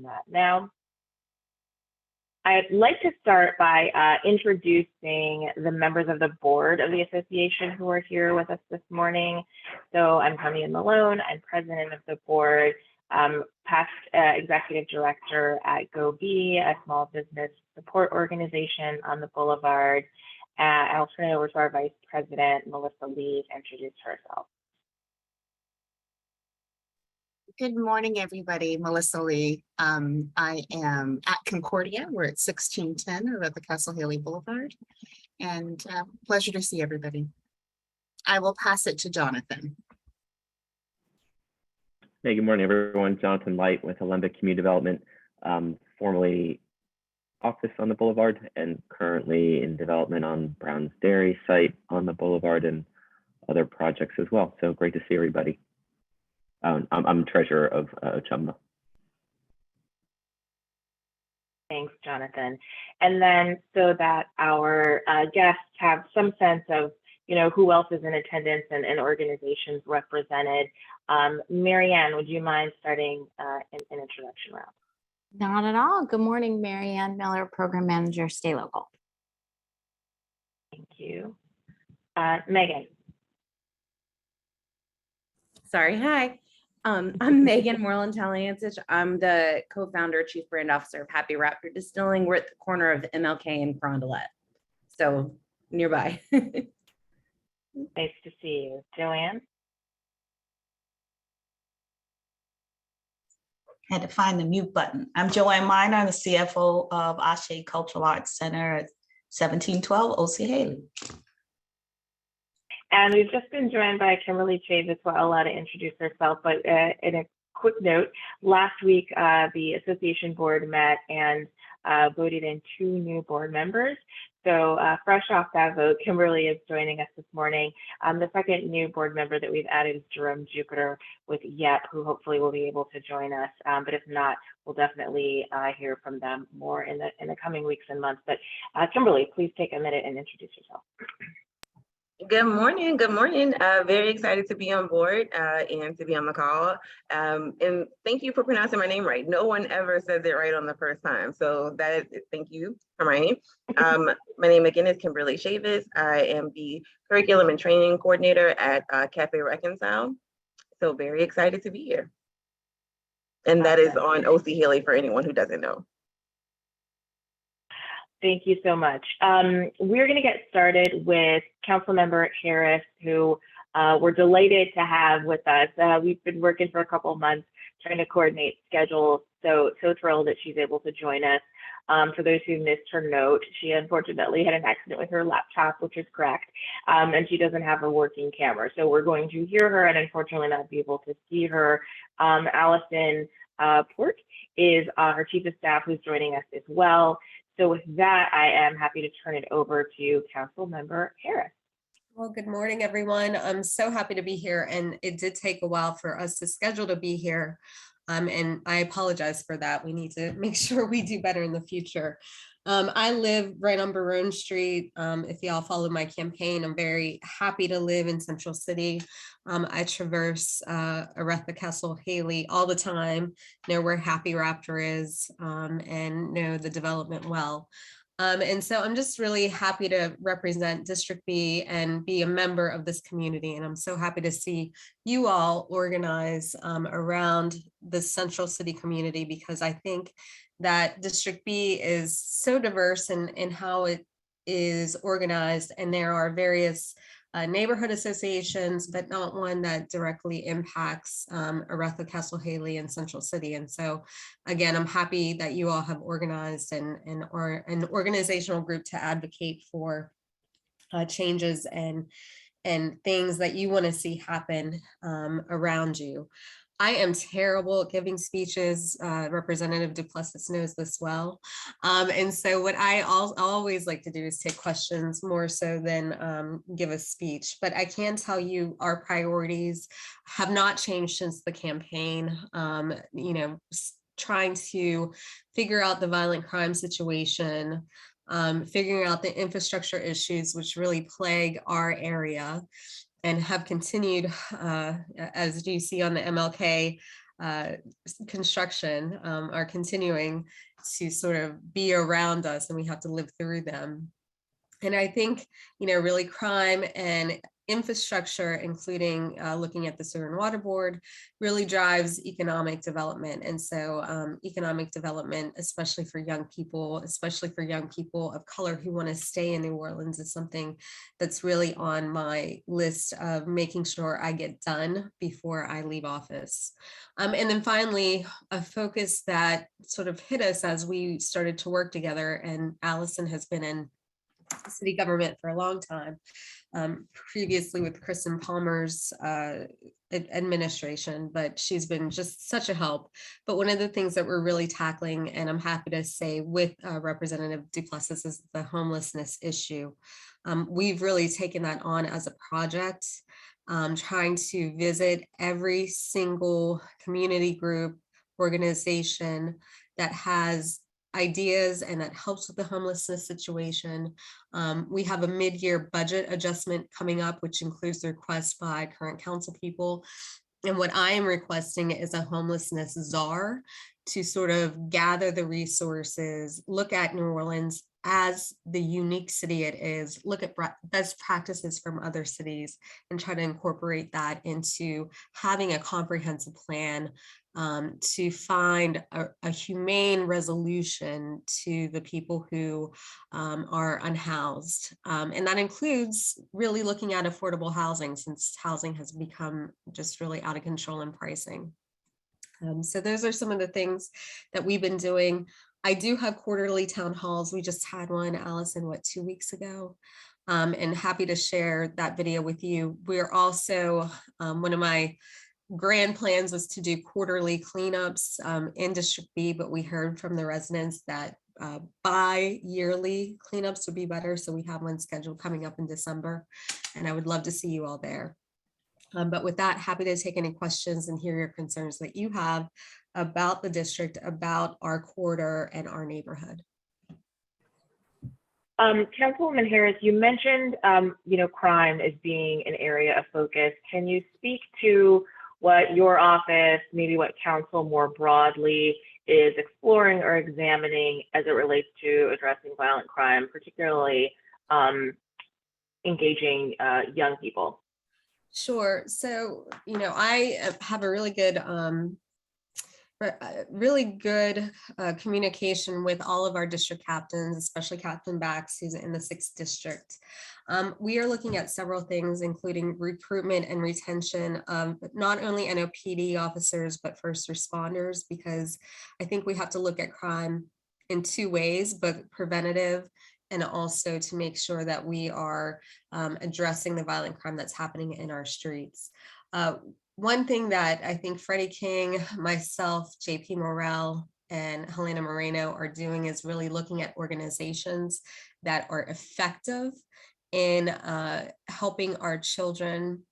that now. I'd like to start by introducing the members of the board of the association who are here with us this morning. So I'm Carmine Malone, I'm president of the board, past executive director at GoBe, a small business support organization on the Boulevard. I'll turn it over to our vice president, Melissa Lee, to introduce herself. Good morning, everybody. Melissa Lee. I am at Concordia. We're at 1610 at the Castle Haley Boulevard. And pleasure to see everybody. I will pass it to Jonathan. Hey, good morning, everyone. Jonathan Light with Alembic Community Development, formerly office on the Boulevard and currently in development on Brown's Dairy site on the Boulevard and other projects as well. So great to see everybody. I'm treasurer of OCHBMBA. Thanks, Jonathan. And then so that our guests have some sense of, who else is in attendance and organizations represented. Marianne, would you mind starting an introduction round? Not at all. Good morning, Marianne Miller, Program Manager, Stay Local. Thank you. Megan. Sorry, hi. I'm Megan Moreland-Taliancich. I'm the co-founder, chief brand officer of Happy Raptor Distilling. We're at the corner of MLK and Carondelet, so nearby. Nice to see you. Joanne? Had to find the mute button. I'm Joanne Miner. I'm the CFO of Ashe Cultural Arts Center at 1712 OC Haley. And we've just been joined by Kimberly Chavis, who I'll allow to introduce herself. But in a quick note, last week the association board met and voted in 2 new board members. So fresh off that vote, Kimberly is joining us this morning. The second new board member that we've added is Jerome Jupiter with YEP, who hopefully will be able to join us. But if not, we'll definitely hear from them more in the coming weeks and months. But Kimberly, please take a minute and introduce yourself. Good morning. Good morning. Very excited to be on board and to be on the call. And thank you for pronouncing my name right. No one ever says it right on the first time. So thank you, Hermione. My name again is Kimberly Chavis. I am the curriculum and training coordinator at Cafe Reconcile. So very excited to be here. And that is on OC Haley for anyone who doesn't know. Thank you so much. We're going to get started with Councilmember Harris, who we're delighted to have with us. We've been working for a couple of months trying to coordinate schedules, so thrilled that she's able to join us. For those who missed her note, she unfortunately had an accident with her laptop, which is correct, and she doesn't have a working camera. So we're going to hear her and unfortunately not be able to see her. Allison Port is her chief of staff, who's joining us as well. So with that, I am happy to turn it over to Councilmember Harris. Well, good morning, everyone. I'm so happy to be here, and it did take a while for us to schedule to be here. And I apologize for that. We need to make sure we do better in the future. I live right on Barone Street. If y'all follow my campaign, I'm very happy to live in Central City. I traverse Aretha Castle Haley all the time, know where Happy Raptor is, and know the development well. And so I'm just really happy to represent District B and be a member of this community. And I'm so happy to see you all organize around the Central City community, because I think that District B is so diverse in how it is organized, and there are various neighborhood associations, but not one that directly impacts Aretha Castle Haley and Central City. And so again, I'm happy that you all have organized an organizational group to advocate for changes and things that you want to see happen around you. I am terrible at giving speeches. Representative Duplessis knows this well. And so what I always like to do is take questions more so than give a speech. But I can tell you our priorities have not changed since the campaign. Trying to figure out the violent crime situation, figuring out the infrastructure issues which really plague our area and have continued, as you see on the MLK construction are continuing to sort of be around us, and we have to live through them. And I think, really crime and infrastructure, including looking at the Sewer and Water Board, really drives economic development. And so economic development, especially for young people of color who want to stay in New Orleans, is something that's really on my list of making sure I get done before I leave office. And then finally, a focus that sort of hit us as we started to work together, and Allison has been in city government for a long time, previously with Kristen Palmer's administration, but she's been just such a help. But one of the things that we're really tackling, and I'm happy to say with Representative Duplessis, is the homelessness issue. We've really taken that on as a project, trying to visit every single community group, organization that has ideas and that helps with the homelessness situation. We have a mid-year budget adjustment coming up, which includes the request by current council people. And what I am requesting is a homelessness czar to sort of gather the resources, look at New Orleans as the unique city it is, look at best practices from other cities, and try to incorporate that into having a comprehensive plan to find a humane resolution to the people who are unhoused. And that includes really looking at affordable housing, since housing has become just really out of control in pricing. So those are some of the things that we've been doing. I do have quarterly town halls. We just had one, Allison, 2 weeks ago? And happy to share that video with you. We're also, one of my grand plans was to do quarterly cleanups in District B, but we heard from the residents that bi-yearly cleanups would be better. So we have one scheduled coming up in December, and I would love to see you all there. But with that, happy to take any questions and hear your concerns that you have about the district, about our quarter and our neighborhood. Councilwoman Harris, you mentioned, crime as being an area of focus. Can you speak to what your office, maybe what council more broadly is exploring or examining as it relates to addressing violent crime, particularly engaging young people? Sure. So, I have a really good communication with all of our district captains, especially Captain Bax, who's in the 6th district. We are looking at several things, including recruitment and retention of not only NOPD officers, but first responders, because I think we have to look at crime in 2 ways, but preventative and also to make sure that we are addressing the violent crime that's happening in our streets. One thing that I think Freddie King, myself, JP Morrell, and Helena Moreno are doing is really looking at organizations that are effective in helping our children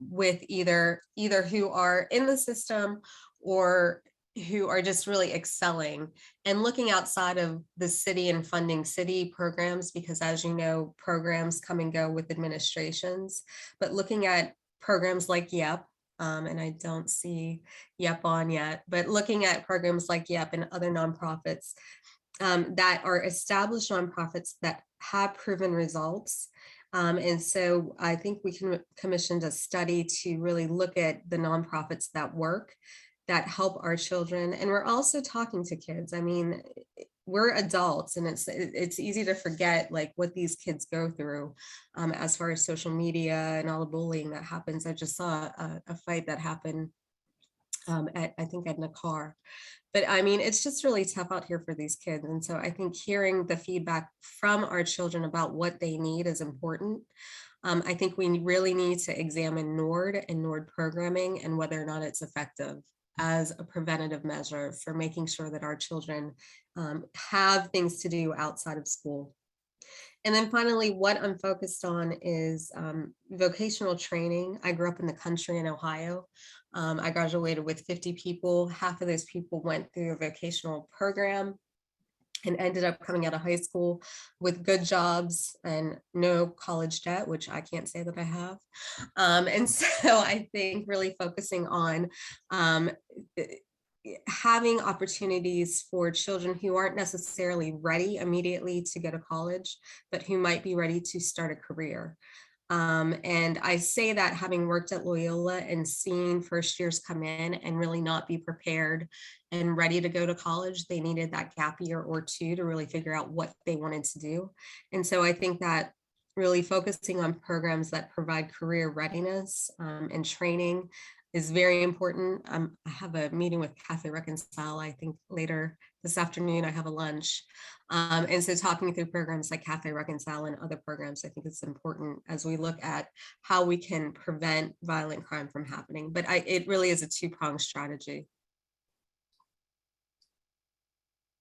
with either who are in the system or who are just really excelling, and looking outside of the city and funding city programs, because as you know, programs come and go with administrations, but looking at programs like YEP, and I don't see YEP on yet, but looking at programs like YEP and other nonprofits that are established nonprofits that have proven results. And so I think we commissioned a study to really look at the nonprofits that work, that help our children. And we're also talking to kids. I mean, we're adults, and it's easy to forget like what these kids go through as far as social media and all the bullying that happens. I just saw a fight that happened I think at Nakar. But I mean, it's just really tough out here for these kids. And so I think hearing the feedback from our children about what they need is important. I think we really need to examine NORD and NORD programming and whether or not it's effective as a preventative measure for making sure that our children have things to do outside of school. And then finally, what I'm focused on is vocational training. I grew up in the country in Ohio. I graduated with 50 people. Half of those people went through a vocational program. and ended up coming out of high school with good jobs and no college debt, which I can't say that I have. And so I think really focusing on having opportunities for children who aren't necessarily ready immediately to go to college, but who might be ready to start a career. And I say that having worked at Loyola and seen first years come in and really not be prepared and ready to go to college. They needed that gap year or two to really figure out what they wanted to do. And so I think that really focusing on programs that provide career readiness and training is very important. I have a meeting with Cafe Reconcile, I think later this afternoon. I have a lunch. And so talking through programs like Cafe Reconcile and other programs, I think it's important as we look at how we can prevent violent crime from happening. But it really is a two-pronged strategy.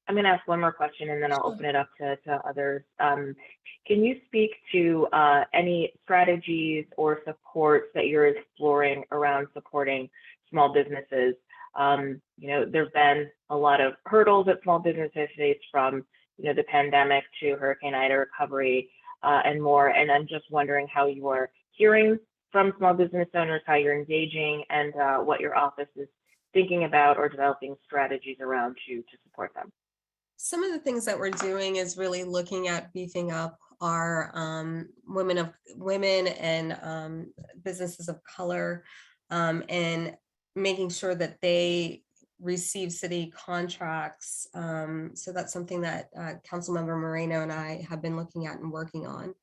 I'm going to ask one more question and then I'll open it up to others. Can you speak to any strategies or supports that you're exploring around supporting small businesses? You know, there've been a lot of hurdles that small businesses face, from the pandemic to Hurricane Ida recovery and more. And I'm just wondering how you are hearing from small business owners, how you're engaging, and what your office is thinking about or developing strategies around to support them. Some of the things that we're doing is really looking at beefing up our women and businesses of color, and making sure that they receive city contracts. So that's something that Councilmember Moreno and I have been looking at and working on.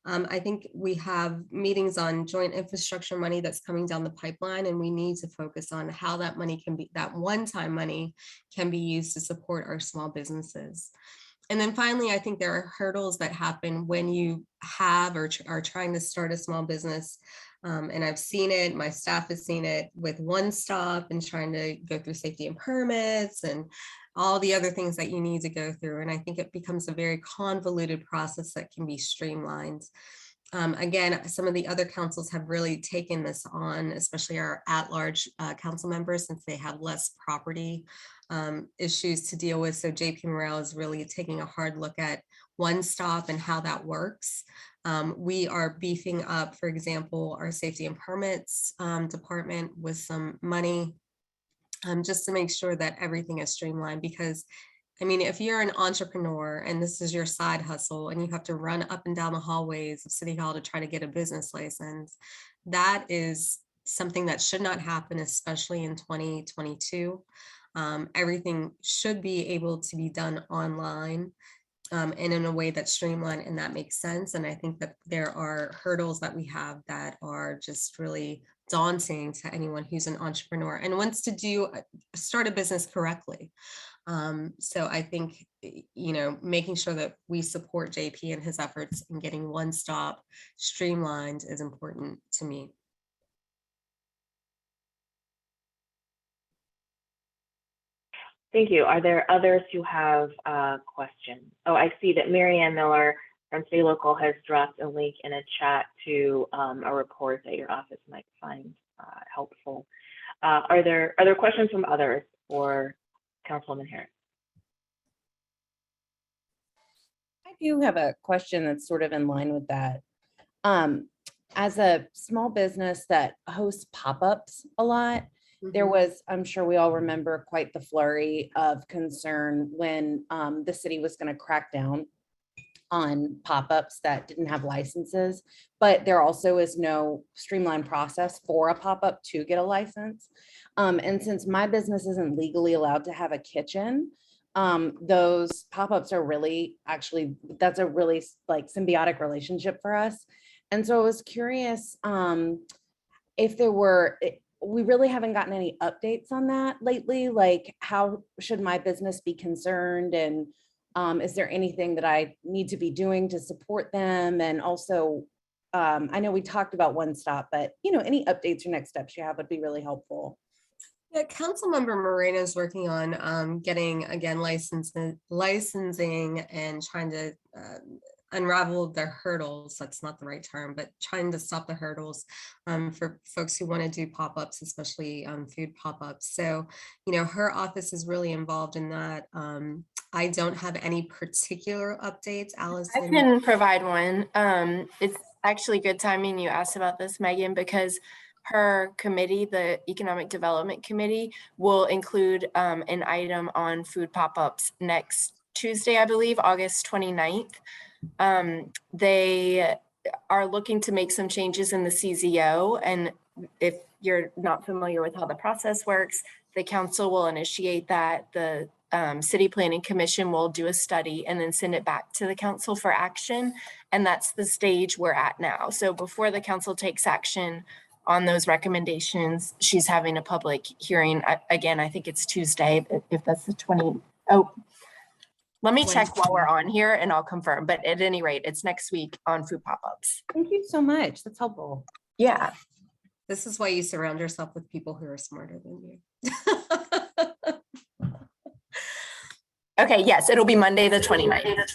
I think we have meetings on joint infrastructure money that's coming down the pipeline, and we need to focus on how that money can be, that one-time money can be used to support our small businesses. And then finally, I think there are hurdles that happen when you have or are trying to start a small business. And I've seen it, my staff has seen it with One Stop and trying to go through safety and permits and all the other things that you need to go through. And I think it becomes a very convoluted process that can be streamlined. Again, some of the other councils have really taken this on, especially our at-large council members, since they have less property issues to deal with. So JP Morrell is really taking a hard look at One Stop and how that works. We are beefing up, for example, our safety and permits department with some money just to make sure that everything is streamlined. Because I mean, if you're an entrepreneur and this is your side hustle and you have to run up and down the hallways of City Hall to try to get a business license, that is something that should not happen, especially in 2022. Everything should be able to be done online and in a way that's streamlined, and that makes sense. And I think that there are hurdles that we have that are just really daunting to anyone who's an entrepreneur and wants to start a business correctly. So I think, making sure that we support JP in his efforts in getting One Stop streamlined is important to me. Thank you. Are there others who have questions? Oh, I see that Marianne Miller from Stay Local has dropped a link in a chat to a report that your office might find helpful. Are there questions from others for Councilwoman Harris? I do have a question that's sort of in line with that. As a small business that hosts pop-ups a lot, there was, I'm sure we all remember, quite the flurry of concern when the city was going to crack down on pop-ups that didn't have licenses, but there also is no streamlined process for a pop-up to get a license. And since my business isn't legally allowed to have a kitchen, those pop-ups are really, actually, that's a really like symbiotic relationship for us. And so I was curious if there were, we really haven't gotten any updates on that lately. Like, how should my business be concerned? And is there anything that I need to be doing to support them? And also, I know we talked about One Stop, but any updates or next steps you have would be really helpful. Yeah, Councilmember Moreno is working on getting, again, licensing and trying to unravel the hurdles. That's not the right term, but trying to stop the hurdles for folks who want to do pop-ups, especially food pop-ups. So, her office is really involved in that. I don't have any particular updates. I Allison. can provide one. It's actually good timing you asked about this, Megan, because her committee, the Economic Development Committee, will include an item on food pop-ups next Tuesday, I believe, August 29th. They are looking to make some changes in the CZO. And if you're not familiar with how the process works, the council will initiate that. The City Planning Commission will do a study and then send it back to the council for action. And that's the stage we're at now. So before the council takes action on those recommendations, she's having a public hearing. Again, I think it's Tuesday, if that's the 20. Oh, let me check while we're on here and I'll confirm. But at any rate, it's next week on food pop-ups. Thank you so much. That's helpful. Yeah. This is why you surround yourself with people who are smarter than you. Okay, yes, it'll be Monday the 29th.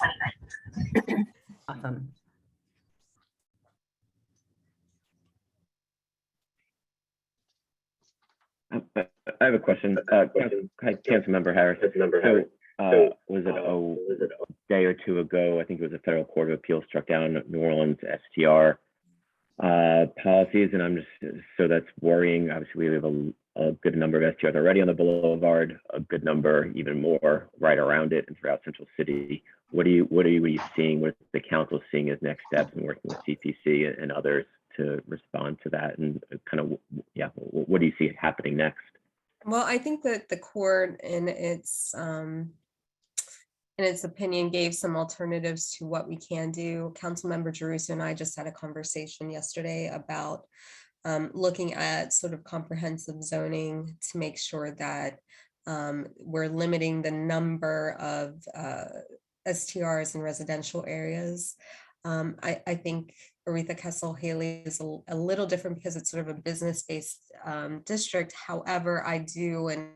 Awesome. I have a question. Councilmember Harris. So, was it a day or two ago? I think it was a federal court of appeals struck down New Orleans STR policies, and I'm just so that's worrying. Obviously, we have a good number of STRs already on the boulevard, a good number, even more, right around it and throughout Central City. What are you seeing? What the council seeing as next steps and working with CPC and others to respond to that? And kind of, yeah, what do you see happening next? Well, I think that the court in its opinion gave some alternatives to what we can do. Councilmember Jerusa and I just had a conversation yesterday about looking at sort of comprehensive zoning to make sure that we're limiting the number of STRs in residential areas. I think Aretha Kessel Haley is a little different because it's sort of a business-based district. However, I do and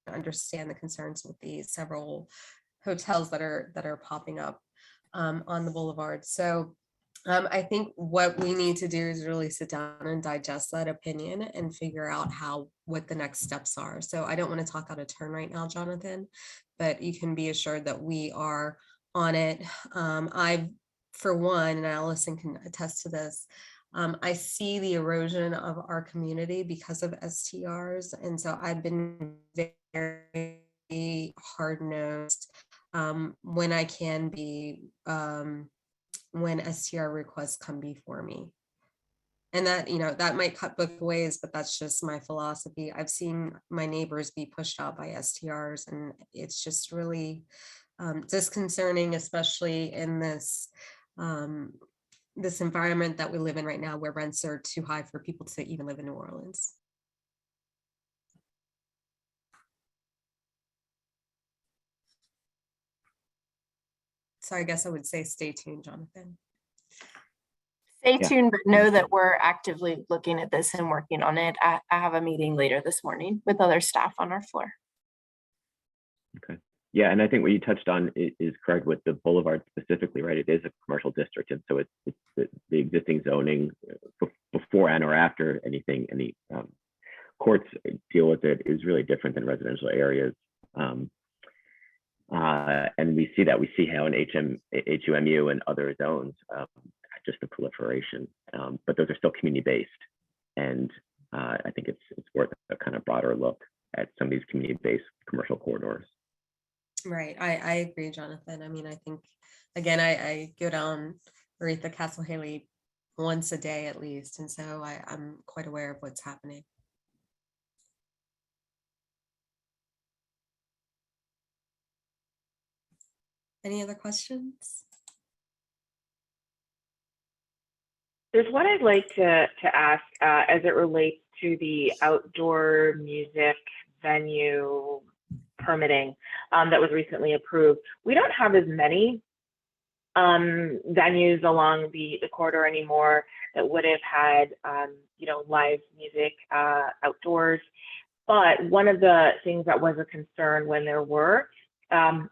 understand the concerns with the several hotels that are popping up on the boulevard. So I think what we need to do is really sit down and digest that opinion and figure out what the next steps are. So I don't want to talk out of turn right now, Jonathan, but you can be assured that we are on it. For one, and Allison can attest to this, I see the erosion of our community because of STRs. And so I've been very hard-nosed when I can be, when STR requests come before me. And that, that might cut both ways, but that's just my philosophy. I've seen my neighbors be pushed out by STRs, and it's just really disconcerting, especially in this environment that we live in right now, where rents are too high for people to even live in New Orleans. So I guess I would say stay tuned, Jonathan. Stay tuned, but know that we're actively looking at this and working on it. I have a meeting later this morning with other staff on our floor. Okay. Yeah, and I think what you touched on is correct with the boulevard specifically, right? It is a commercial district, and so it's the existing zoning before and or after any courts deal with it is really different than residential areas. And we see how in HUMU and other zones, just the proliferation, but those are still community-based. And I think it's worth a kind of broader look at some of these community-based commercial corridors. Right, I agree, Jonathan. I mean, I think, again, I go down Aretha Castle Haley once a day at least, and so I'm quite aware of what's happening. Any other questions? There's one I'd like to ask as it relates to the outdoor music venue permitting that was recently approved. We don't have as many venues along the corridor anymore that would have had live music outdoors. But one of the things that was a concern when there were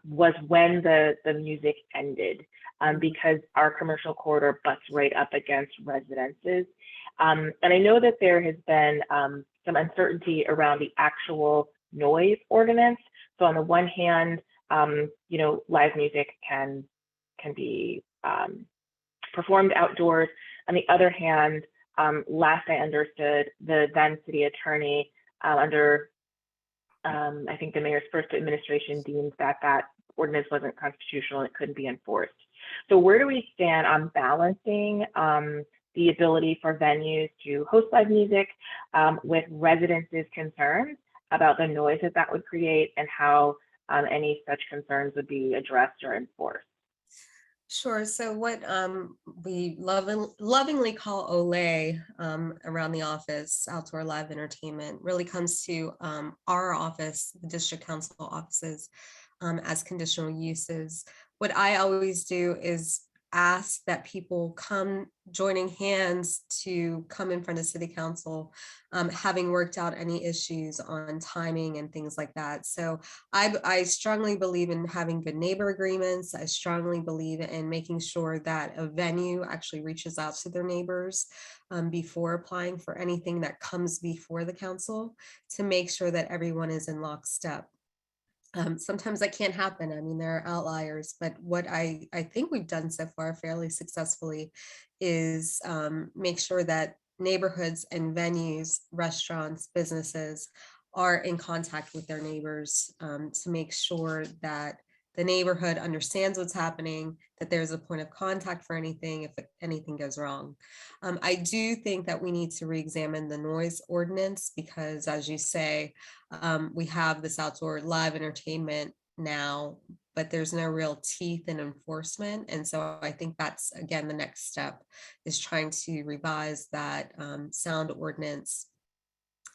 was when the music ended, because our commercial corridor butts right up against residences. And I know that there has been some uncertainty around the actual noise ordinance. So on the one hand, live music can be performed outdoors. On the other hand, last I understood, the then city attorney under I think the mayor's first administration deemed that ordinance wasn't constitutional and it couldn't be enforced. So where do we stand on balancing the ability for venues to host live music with residents' concerns about the noise that would create and how any such concerns would be addressed or enforced? Sure. So what we lovingly call OLE around the office, outdoor live entertainment, really comes to our office, the district council offices, as conditional uses. What I always do is ask that people come joining hands to come in front of city council, having worked out any issues on timing and things like that. So I strongly believe in having good neighbor agreements. I strongly believe in making sure that a venue actually reaches out to their neighbors before applying for anything that comes before the council, to make sure that everyone is in lockstep. Sometimes that can't happen. I mean, there are outliers, but what I think we've done so far fairly successfully is make sure that neighborhoods and venues, restaurants, businesses are in contact with their neighbors to make sure that the neighborhood understands what's happening, that there's a point of contact for anything if anything goes wrong. I do think that we need to re-examine the noise ordinance because, as you say, we have this outdoor live entertainment now, but there's no real teeth in enforcement. And so I think that's, again, the next step is trying to revise that sound ordinance.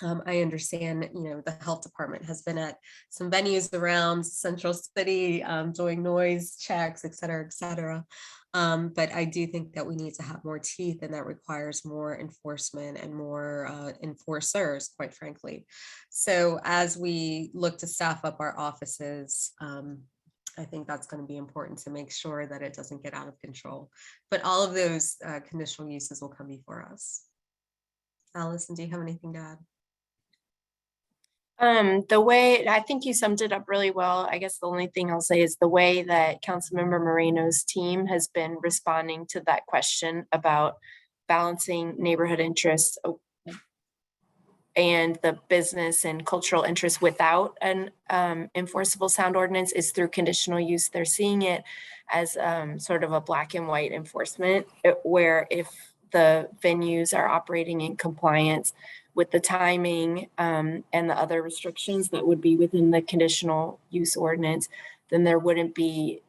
I understand, the health department has been at some venues around Central City doing noise checks, et cetera, et cetera. But I do think that we need to have more teeth, and that requires more enforcement and more enforcers, quite frankly. So as we look to staff up our offices, I think that's going to be important to make sure that it doesn't get out of control. But all of those conditional uses will come before us. Allison, do you have anything to add? The way, I think you summed it up really well. I guess the only thing I'll say is the way that Councilmember Moreno's team has been responding to that question about balancing neighborhood interests and the business and cultural interests without an enforceable sound ordinance is through conditional use. They're seeing it as sort of a black and white enforcement, where if the venues are operating in compliance with the timing and the other restrictions that would be within the conditional use ordinance, then there wouldn't be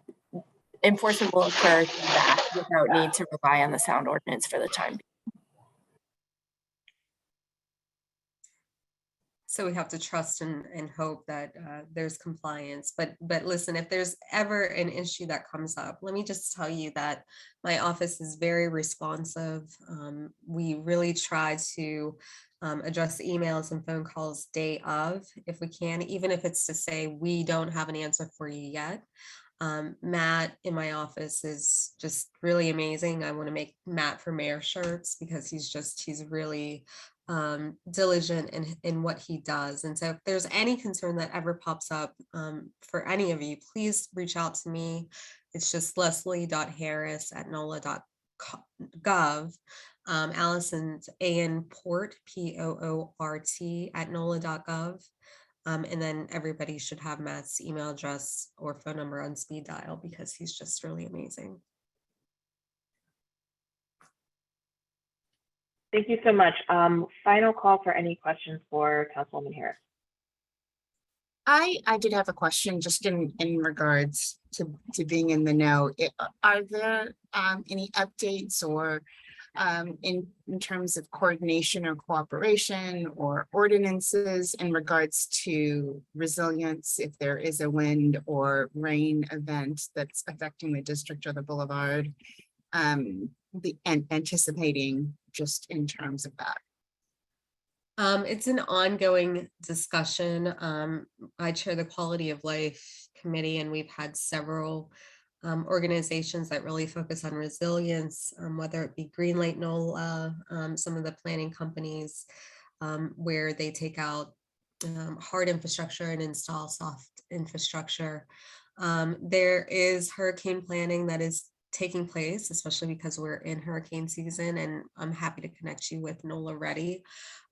enforcement will occur through that without need to rely on the sound ordinance for the time being. So we have to trust and hope that there's compliance. But listen, if there's ever an issue that comes up, let me just tell you that my office is very responsive. We really try to address emails and phone calls day of, if we can, even if it's to say we don't have an answer for you yet. Matt in my office is just really amazing. I want to make Matt for mayor shirts because he's really diligent in what he does. And so if there's any concern that ever pops up for any of you, please reach out to me. It's just leslie.harris@nola.gov. Allison's AN Port, POORT @nola.gov. And then everybody should have Matt's email address or phone number on speed dial because he's just really amazing. Thank you so much. Final call for any questions for Councilwoman Harris. I did have a question just in regards to being in the know. Are there any updates or in terms of coordination or cooperation or ordinances in regards to resilience if there is a wind or rain event that's affecting the district or the boulevard, anticipating just in terms of that? It's an ongoing discussion. I chair the Quality of Life Committee, and we've had several organizations that really focus on resilience, whether it be Greenlight NOLA, some of the planning companies, where they take out hard infrastructure and install soft infrastructure. There is hurricane planning that is taking place, especially because we're in hurricane season, and I'm happy to connect you with Nola Reddy.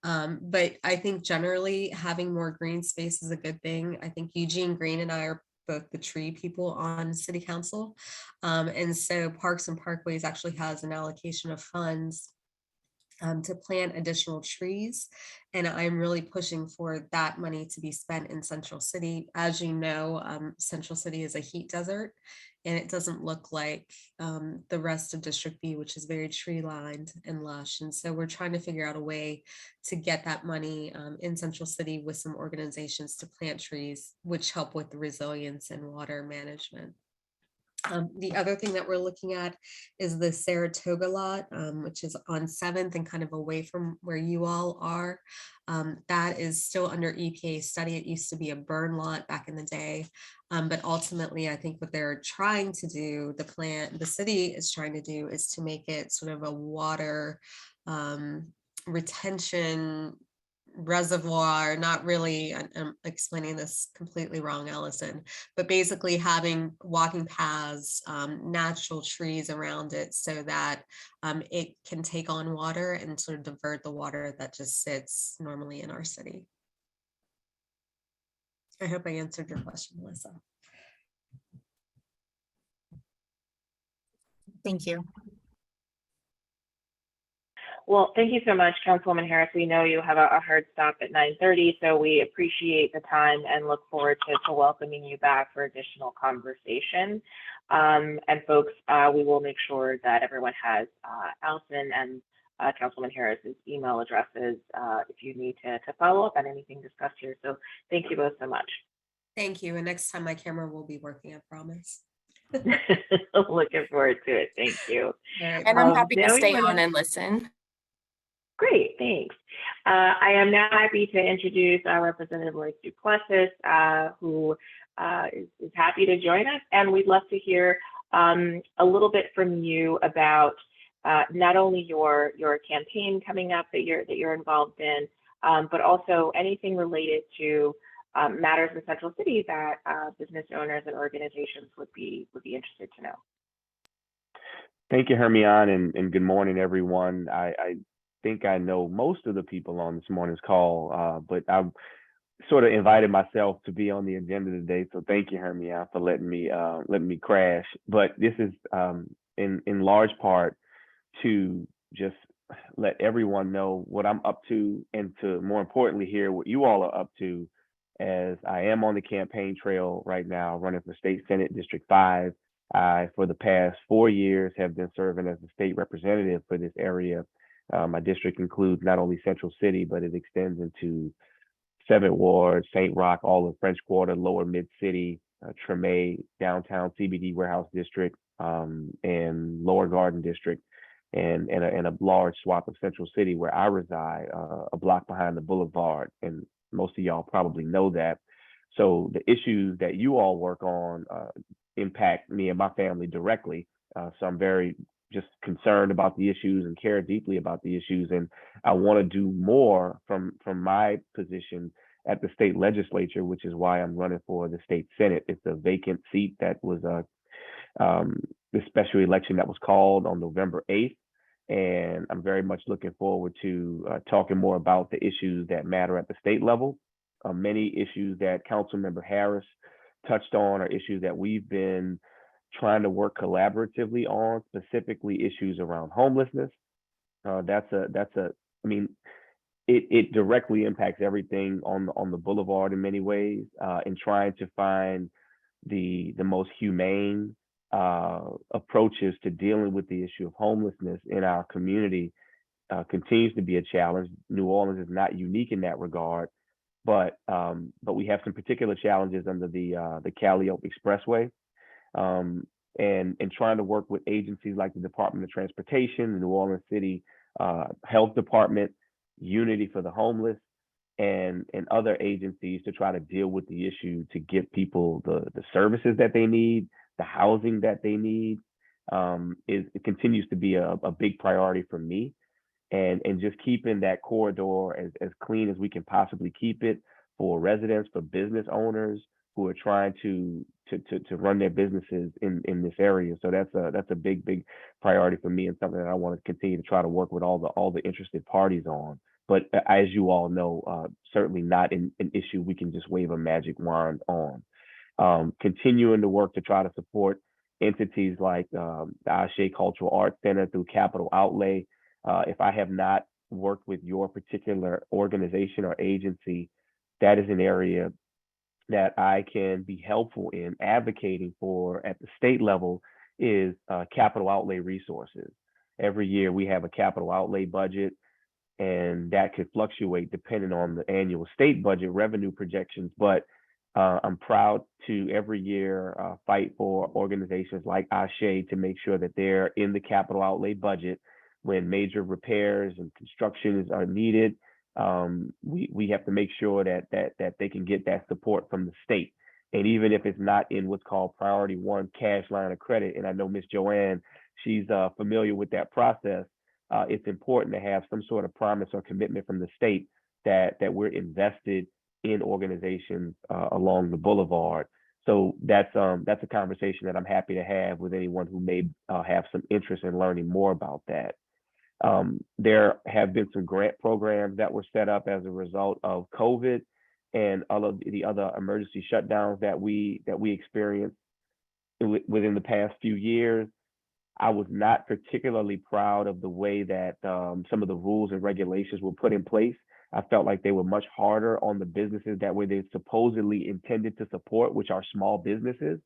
But I think generally having more green space is a good thing. I think Eugene Green and I are both the tree people on city council. And so Parks and Parkways actually has an allocation of funds to plant additional trees. And I'm really pushing for that money to be spent in Central City. As you know, Central City is a heat desert, and it doesn't look like the rest of District B, which is very tree lined and lush. And so we're trying to figure out a way to get that money in Central City with some organizations to plant trees, which help with the resilience and water management. The other thing that we're looking at is the Saratoga lot, which is on 7th and kind of away from where you all are. That is still under EPA study. It used to be a burn lot back in the day. But ultimately, I think what they're trying to do, the city is trying to do, is to make it sort of a water retention reservoir. Not really, I'm explaining this completely wrong, Allison, but basically having walking paths, natural trees around it so that it can take on water and sort of divert the water that just sits normally in our city. I hope I answered your question, Melissa. Thank you. Well, thank you so much, Councilwoman Harris. We know you have a hard stop at 9:30, so we appreciate the time and look forward to welcoming you back for additional conversation. And folks, we will make sure that everyone has Allison and Councilwoman Harris's email addresses if you need to follow up on anything discussed here. So thank you both so much. Thank you. And next time my camera will be working, I promise. Looking forward to it. Thank you. All right. And I'm happy to now we stay wanna- on and listen. Great, thanks. I am now happy to introduce our Representative Royce Duplessis, who is happy to join us, and we'd love to hear a little bit from you about not only your campaign coming up that you're involved in, but also anything related to matters in Central City that business owners and organizations would be interested to know. Thank you, Hermione, and good morning, everyone. I think I know most of the people on this morning's call, but I've sort of invited myself to be on the agenda today. So thank you, Hermione, for letting me crash. But this is in large part to just let everyone know what I'm up to, and to more importantly hear what you all are up to, as I am on the campaign trail right now, running for State Senate District 5. I, for the past 4 years, have been serving as the state representative for this area. My district includes not only Central City, but it extends into 7th Ward, St. Roch, all of French Quarter, Lower Mid-City, Treme, Downtown CBD Warehouse District, and Lower Garden District, and a large swath of Central City where I reside, a block behind the Boulevard. And most of y'all probably know that. So the issues that you all work on impact me and my family directly. So I'm very just concerned about the issues and care deeply about the issues. And I want to do more from my position at the state legislature, which is why I'm running for the state Senate. It's a vacant seat that was the special election that was called on November 8th. And I'm very much looking forward to talking more about the issues that matter at the state level. Many issues that Councilmember Harris touched on are issues that we've been trying to work collaboratively on, specifically issues around homelessness. It directly impacts everything on the Boulevard in many ways, in trying to find the most humane approaches to dealing with the issue of homelessness in our community continues to be a challenge. New Orleans is not unique in that regard, but we have some particular challenges under the Calliope Expressway, and trying to work with agencies like the Department of Transportation, the New Orleans City Health Department, Unity for the Homeless, and other agencies to try to deal with the issue, to give people the services that they need, the housing that they need. It continues to be a big priority for me, and just keeping that corridor as clean as we can possibly keep it for residents, for business owners, who are trying to run their businesses in this area. So that's a big priority for me, and something that I want to continue to try to work with all the interested parties on. But as you all know, certainly not an issue we can just wave a magic wand on. Continuing to work to try to support entities like the Ashe Cultural Arts Center through capital outlay. If I have not worked with your particular organization or agency, that is an area that I can be helpful in advocating for at the state level, is capital outlay resources. Every year we have a capital outlay budget, and that could fluctuate depending on the annual state budget revenue projections. But I'm proud to every year fight for organizations like Ashe to make sure that they're in the capital outlay budget when major repairs and constructions are needed. We have to make sure that they can get that support from the state. And even if it's not in what's called priority one cash line of credit, and I know Miss Joanne, she's familiar with that process, it's important to have some sort of promise or commitment from the state that we're invested in organizations along the boulevard. So that's a conversation that I'm happy to have with anyone who may have some interest in learning more about that. There have been some grant programs that were set up as a result of COVID and all of the other emergency shutdowns that we experienced within the past few years. I was not particularly proud of the way that some of the rules and regulations were put in place. I felt like they were much harder on the businesses that were they supposedly intended to support, which are small businesses.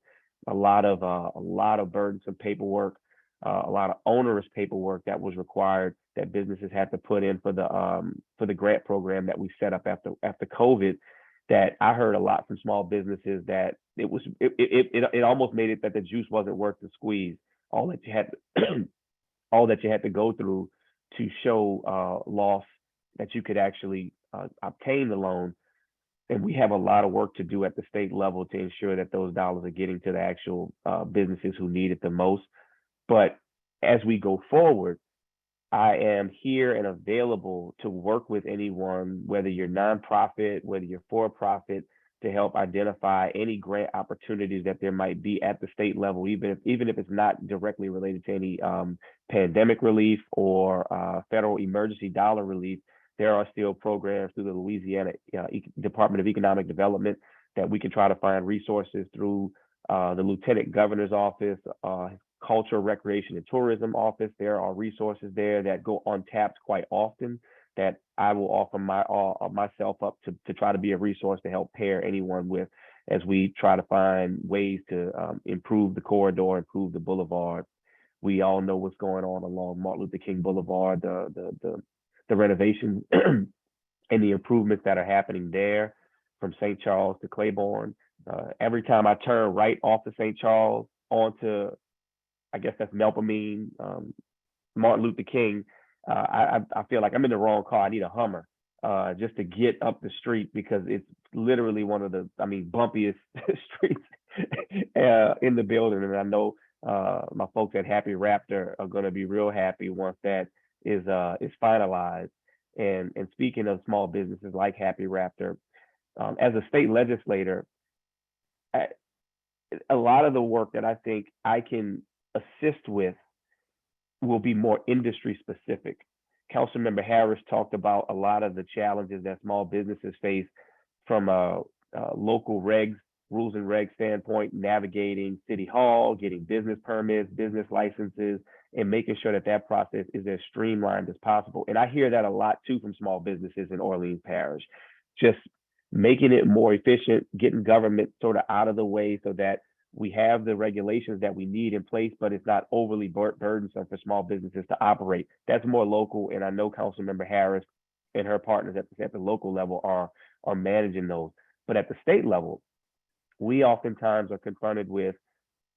A lot of burdensome paperwork, a lot of onerous paperwork that was required that businesses had to put in for the grant program that we set up after COVID. That I heard a lot from small businesses that it almost made it that the juice wasn't worth the squeeze. All that you had to go through to show loss that you could actually obtain the loan. And we have a lot of work to do at the state level to ensure that those dollars are getting to the actual businesses who need it the most. But as we go forward, I am here and available to work with anyone, whether you're nonprofit, whether you're for-profit, to help identify any grant opportunities that there might be at the state level, even if it's not directly related to any pandemic relief or federal emergency dollar relief. There are still programs through the Louisiana Department of Economic Development that we can try to find resources through the Lieutenant Governor's Office, Culture, Recreation, and Tourism Office. There are resources there that go untapped quite often that I will offer myself up to try to be a resource to help pair anyone with as we try to find ways to improve the corridor, improve the boulevard. We all know what's going on along Martin Luther King Boulevard, the renovations and the improvements that are happening there from St. Charles to Claiborne. Every time I turn right off of St. Charles onto, I guess that's Melpomene, Martin Luther King, I feel like I'm in the wrong car. I need a Hummer just to get up the street, because it's literally one of the, bumpiest streets in the building. And I know my folks at Happy Raptor are going to be real happy once that is finalized. And speaking of small businesses like Happy Raptor, as a state legislator, a lot of the work that I think I can assist with will be more industry specific. Councilmember Harris talked about a lot of the challenges that small businesses face from a local rules and regs standpoint, navigating City Hall, getting business permits, business licenses, and making sure that process is as streamlined as possible. And I hear that a lot too from small businesses in Orleans Parish, just making it more efficient, getting government sort of out of the way so that we have the regulations that we need in place, but it's not overly burdensome for small businesses to operate. That's more local, and I know Councilmember Harris and her partners at the local level are managing those. But at the state level, we oftentimes are confronted with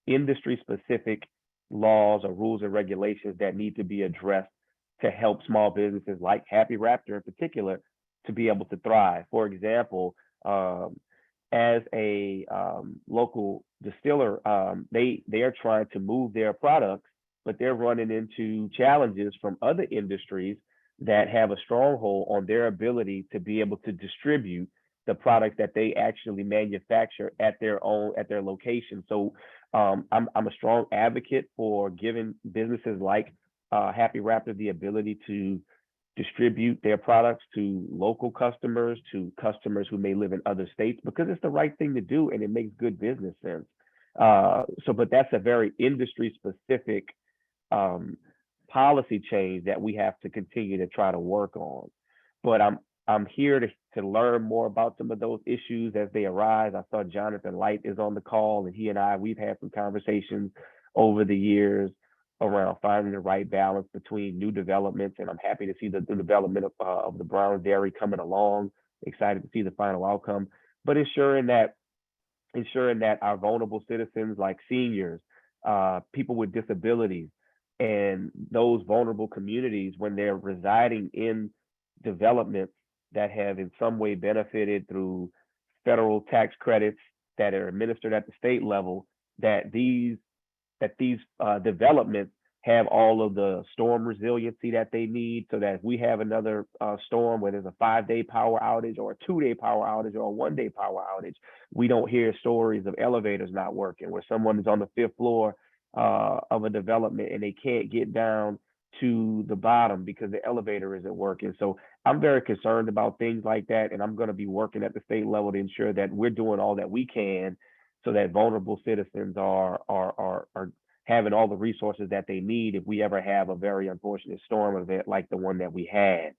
industry-specific laws or rules and regulations that need to be addressed to help small businesses like Happy Raptor in particular to be able to thrive. For example, as a local distiller, they are trying to move their products, but they're running into challenges from other industries that have a stronghold on their ability to be able to distribute the products that they actually manufacture at their location. So I'm a strong advocate for giving businesses like Happy Raptor the ability to distribute their products to local customers, to customers who may live in other states, because it's the right thing to do and it makes good business sense. But that's a very industry specific policy change that we have to continue to try to work on. But I'm here to learn more about some of those issues as they arise. I saw Jonathan Light is on the call, and he and we've had some conversations over the years around finding the right balance between new developments. And I'm happy to see the development of the Brown Dairy coming along. Excited to see the final outcome, but ensuring that our vulnerable citizens like seniors, people with disabilities, and those vulnerable communities, when they're residing in developments that have in some way benefited through federal tax credits that are administered at the state level, that these developments have all of the storm resiliency that they need, so that if we have another storm where there's a 5-day power outage or a 2-day power outage or a 1-day power outage, we don't hear stories of elevators not working, where someone is on the 5th floor of a development and they can't get down to the bottom because the elevator isn't working. So I'm very concerned about things like that, and I'm going to be working at the state level to ensure that we're doing all that we can so that vulnerable citizens are having all the resources that they need if we ever have a very unfortunate storm event like the one that we had.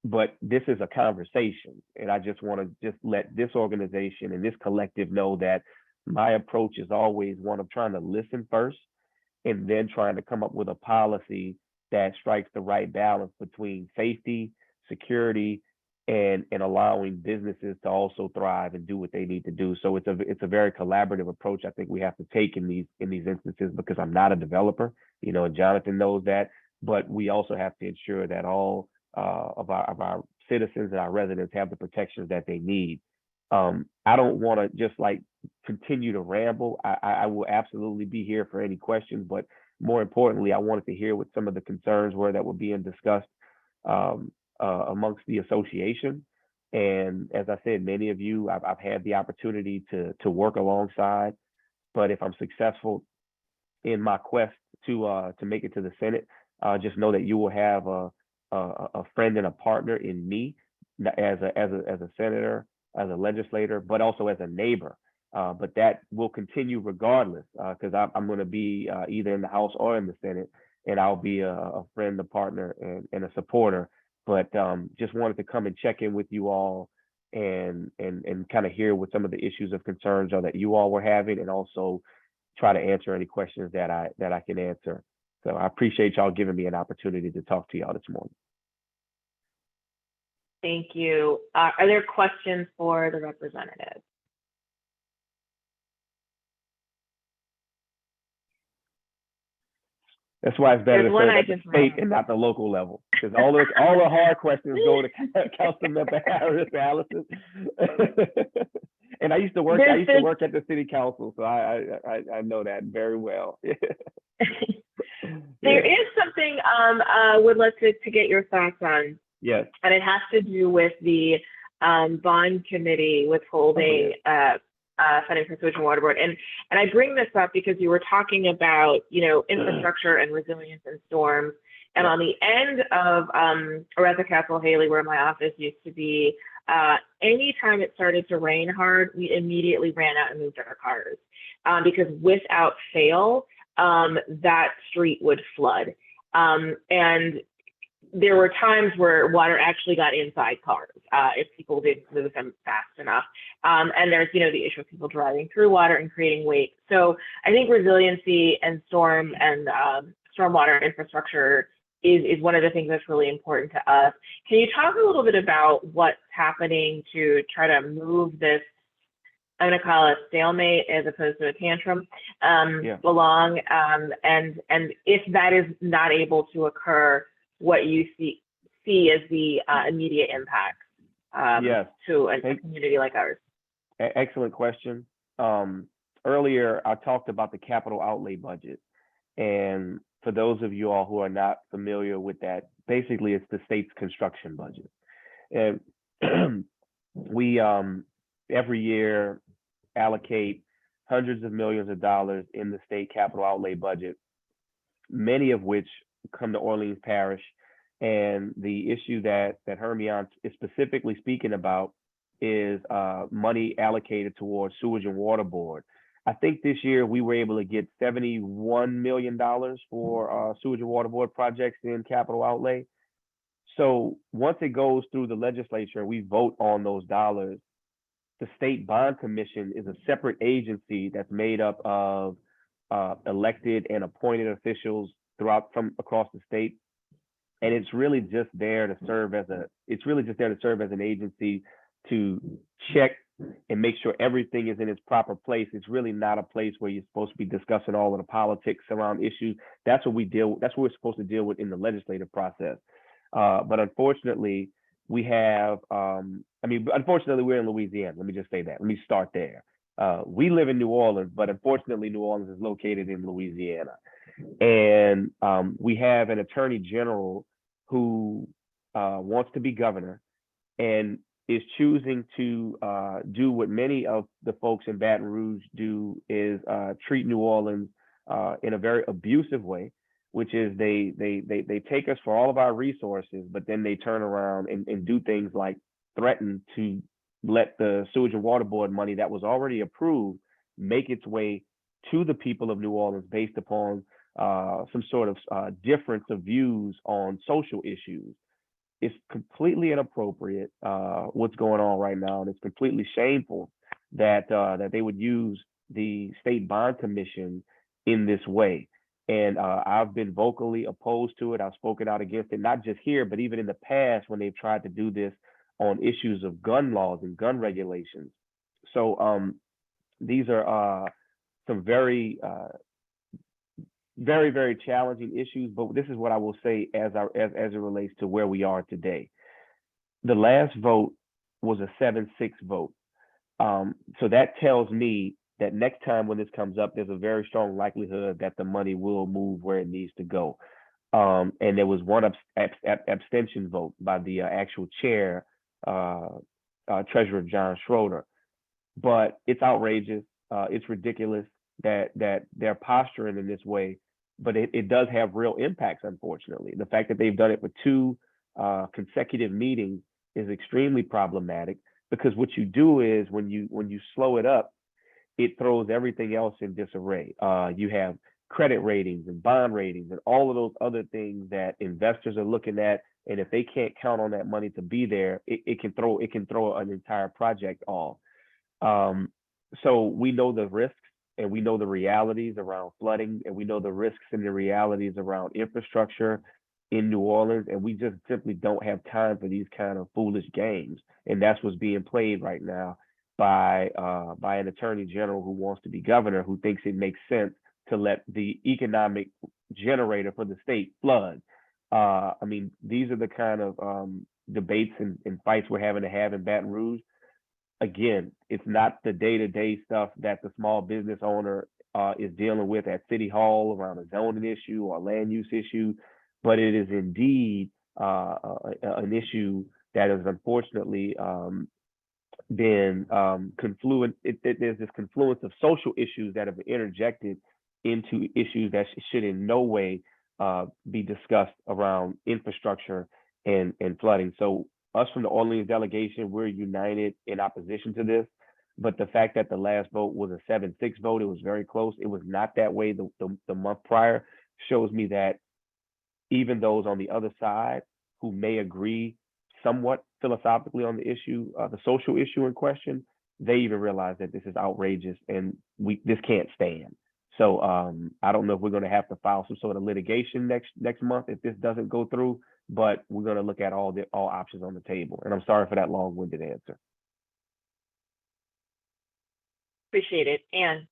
But this is a conversation, and I just want to let this organization and this collective know that my approach is always one of trying to listen first and then trying to come up with a policy that strikes the right balance between safety, security, and allowing businesses to also thrive and do what they need to do. So it's a very collaborative approach I think we have to take in these instances, because I'm not a developer, and Jonathan knows that, but we also have to ensure that all of our citizens and our residents have the protections that they need. I don't want to just continue to ramble. I will absolutely be here for any questions, but more importantly, I wanted to hear what some of the concerns were that were being discussed amongst the association. And as I said, many of you, I've had the opportunity to work alongside, but if I'm successful in my quest to make it to the Senate, just know that you will have a friend and a partner in me as a senator, as a legislator, but also as a neighbor. But that will continue regardless, because I'm going to be either in the House or in the Senate, and I'll be a friend, a partner, and a supporter. But just wanted to come and check in with you all and kind of hear what some of the issues of concerns are that you all were having, and also try to answer any questions that I can answer. So I appreciate y'all giving me an opportunity to talk to y'all this morning. Thank you. Are there questions for the representative? That's why it's better There's to one serve I at the just state read. and not the local level, because all the hard questions go to Councilmember Harris, Allison. And I used to work at the city council, so I know that very well. There is something would love to get your thoughts on. Yes. And it has to do with the bond committee withholding funding for Sewage and Water Board. And I bring this up because you were talking about, infrastructure and resilience in storms. And on the end of Oretha Castle Haley, where my office used to be, anytime it started to rain hard, we immediately ran out and moved our cars because without fail, that street would flood. And there were times where water actually got inside cars if people didn't move them fast enough. And there's, the issue of people driving through water and creating weight. So I think resiliency and storm and stormwater infrastructure is one of the things that's really important to us. Can you talk a little bit about what's happening to try to move this, I'm going to call it stalemate as opposed to a tantrum, along, and if that is not able to occur, what you see as the immediate impact to a community like ours? Excellent question. Earlier, I talked about the capital outlay budget. And for those of you all who are not familiar with that, basically it's the state's construction budget. And we every year allocate hundreds of millions of dollars in the state capital outlay budget, many of which come to Orleans Parish. And the issue that Hermione is specifically speaking about is money allocated towards sewage and water board. I think this year we were able to get $71 million for sewage and water board projects in capital outlay. So once it goes through the legislature, we vote on those dollars. The State Bond Commission is a separate agency that's made up of elected and appointed officials from across the state. And it's really just there to serve as an agency to check and make sure everything is in its proper place. It's really not a place where you're supposed to be discussing all of the politics around issues. That's what we're supposed to deal with in the legislative process. But unfortunately, we have, unfortunately, we're in Louisiana. Let me just say that. Let me start there. We live in New Orleans, but unfortunately, New Orleans is located in Louisiana. And we have an attorney general who wants to be governor and is choosing to do what many of the folks in Baton Rouge do, is treat New Orleans in a very abusive way, which is they take us for all of our resources, but then they turn around and do things like threaten to let the sewage and water board money that was already approved make its way to the people of New Orleans based upon some sort of difference of views on social issues. It's completely inappropriate what's going on right now, and it's completely shameful that they would use the State Bond Commission in this way. And I've been vocally opposed to it. I've spoken out against it, not just here, but even in the past when they've tried to do this on issues of gun laws and gun regulations. So these are some very, very challenging issues, but this is what I will say as it relates to where we are today. The last vote was a 7-6 vote. So that tells me that next time when this comes up, there's a very strong likelihood that the money will move where it needs to go. And there was one abstention vote by the actual chair, Treasurer John Schroeder. But it's outrageous. It's ridiculous that they're posturing in this way, but it does have real impacts, unfortunately. The fact that they've done it for 2 consecutive meetings is extremely problematic, because what you do is when you slow it up, it throws everything else in disarray. You have credit ratings and bond ratings and all of those other things that investors are looking at. And if they can't count on that money to be there, it can throw an entire project off. So we know the risks and we know the realities around flooding, and we know the risks and the realities around infrastructure in New Orleans, and we just simply don't have time for these kind of foolish games. And that's what's being played right now by an attorney general who wants to be governor, who thinks it makes sense to let the economic generator for the state flood. These are the kind of debates and fights we're having to have in Baton Rouge. Again, it's not the day-to-day stuff that the small business owner is dealing with at City Hall around a zoning issue or land use issue, but it is indeed an issue that has unfortunately been confluent. There's this confluence of social issues that have been interjected into issues that should in no way be discussed around infrastructure and flooding. So us from the Orleans delegation, we're united in opposition to this. But the fact that the last vote was a 7-6 vote, it was very close. It was not that way the month prior, shows me that even those on the other side who may agree somewhat philosophically on the issue, the social issue in question, they even realize that this is outrageous and this can't stand. So I don't know if we're going to have to file some sort of litigation next month if this doesn't go through, but we're going to look at all options on the table. And I'm sorry for that long-winded answer. Appreciate it. Anne.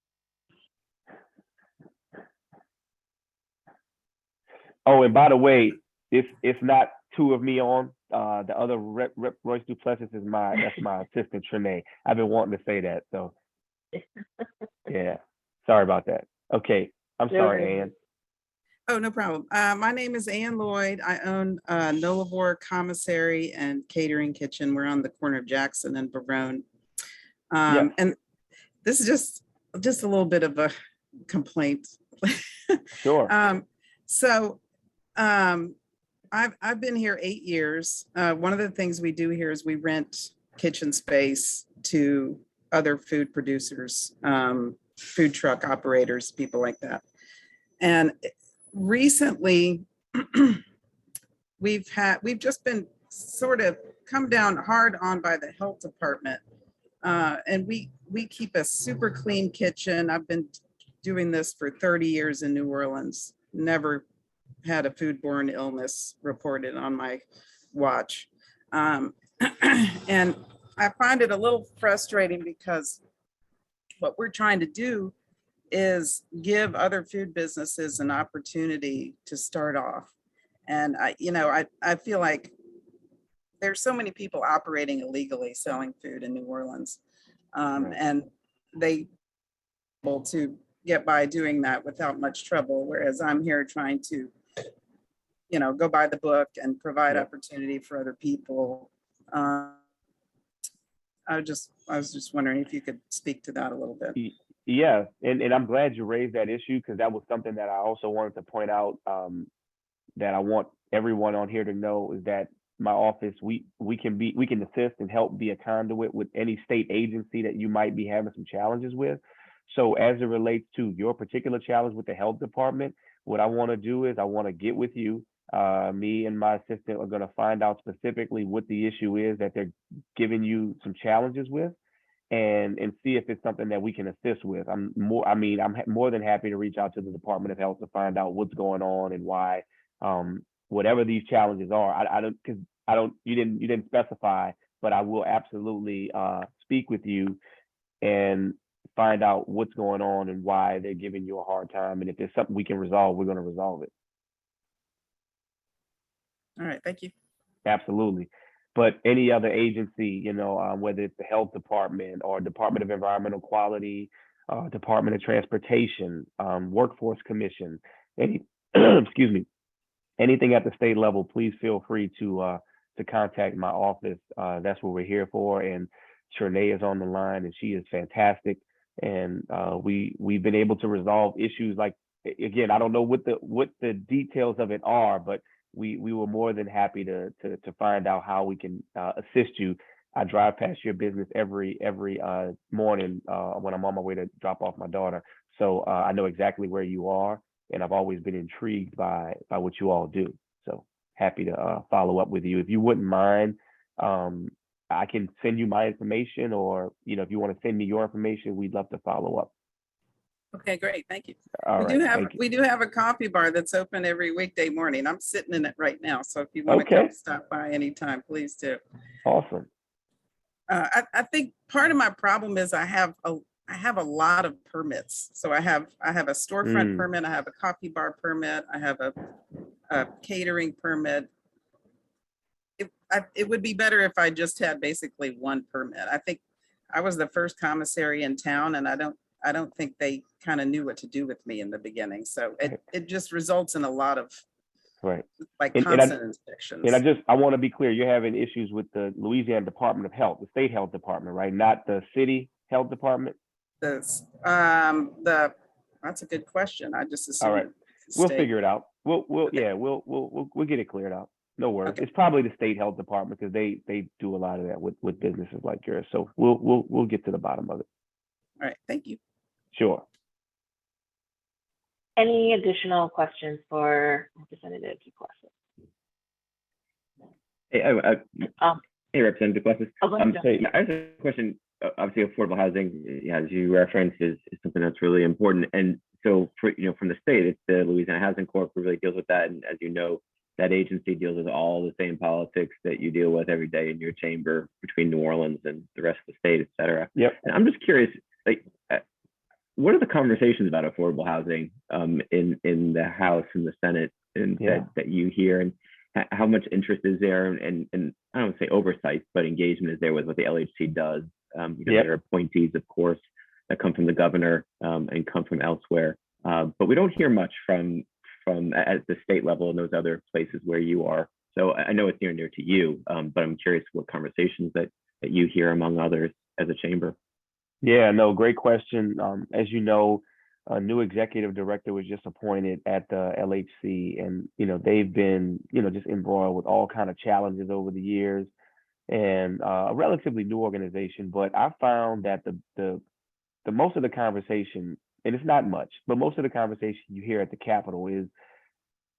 Oh, and by the way, it's not 2 of me on. The other Rep Royce Duplessis is my assistant, Trinae. I've been wanting to say that, so yeah. Sorry about that. Okay, I'm sorry, Anne. Oh, no problem. My name is Ann Lloyd. I own Nolavore Commissary and Catering Kitchen. We're on the corner of Jackson and Barone. Yeah. And this is just a little bit of a complaint. Sure. I've been here 8 years. One of the things we do here is we rent kitchen space to other food producers, food truck operators, people like that. And recently, we've just been sort of come down hard on by the health department. And we keep a super clean kitchen. I've been doing this for 30 years in New Orleans. Never had a foodborne illness reported on my watch. And I find it a little frustrating because what we're trying to do is give other food businesses an opportunity to start off. And I feel like there's so many people operating illegally selling food in New Orleans. And they able to get by doing that without much trouble, whereas I'm here trying to, go by the book and provide opportunity for other people. I was just wondering if you could speak to that a little bit. Yeah, and I'm glad you raised that issue, because that was something that I also wanted to point out, that I want everyone on here to know, is that my office, we can assist and help be a conduit with any state agency that you might be having some challenges with. So as it relates to your particular challenge with the health department, what I want to do is I want to get with you. Me and my assistant are going to find out specifically what the issue is that they're giving you some challenges with, and see if it's something that we can assist with. I'm more than happy to reach out to the Department of Health to find out what's going on and why, whatever these challenges are. You didn't specify, but I will absolutely speak with you and find out what's going on and why they're giving you a hard time. And if there's something we can resolve, we're going to resolve it. All right, thank you. Absolutely. But any other agency, whether it's the health department or Department of Environmental Quality, Department of Transportation, Workforce Commission, excuse me, anything at the state level, please feel free to contact my office. That's what we're here for. And Shernay is on the line, and she is fantastic. And we've been able to resolve issues like, again, I don't know what the details of it are, but we were more than happy to find out how we can assist you. I drive past your business every morning when I'm on my way to drop off my daughter. So I know exactly where you are, and I've always been intrigued by what you all do. So happy to follow up with you. If you wouldn't mind, I can send you my information, or if you want to send me your information, we'd love to follow up. Okay, great. Thank you. All right, We do have a coffee bar that's open every weekday morning. I'm sitting in it right now. So if you want to come stop by anytime, please do. Awesome. I think part of my problem is I have a lot of permits. So I have a storefront permit, I have a coffee bar permit, I have a catering permit. It would be better if I just had basically one permit. I think I was the first commissary in town, and I don't think they kind of knew what to do with me in the beginning. So it just results in a lot of constant inspections. And I want to be clear, you're having issues with the Louisiana Department of Health, the state health department, right? Not the city health department? That's a good question. I just assumed. All right, we'll figure it out. We'll get it cleared out. No worries. Okay. It's probably the state health department, because they do a lot of that with businesses like yours. So we'll get to the bottom of it. All right, thank you. Sure. Any additional questions for Representative Duplessis? Hey, Representative Duplessis. So I have a question. Obviously, affordable housing, as you referenced, is something that's really important. And so, from the state, it's the Louisiana Housing Corp who really deals with that. And as you know, that agency deals with all the same politics that you deal with every day in your chamber between New Orleans and the rest of the state, et cetera. Yep. And I'm just curious, what are the conversations about affordable housing in the House and the Senate and that you hear, and how much interest is there, and I don't say oversight, but engagement is there with what the LHC does? There are appointees, of course, that come from the governor and come from elsewhere, but we don't hear much from from at the state level and those other places where you are. So I know it's near and dear to you, but I'm curious what conversations that you hear among others as a chamber. Yeah, no, great question. As you know, a new executive director was just appointed at the LHC, and they've been just embroiled with all kind of challenges over the years, and a relatively new organization. But I found that the most of the conversation, and it's not much, but most of the conversation you hear at the Capitol is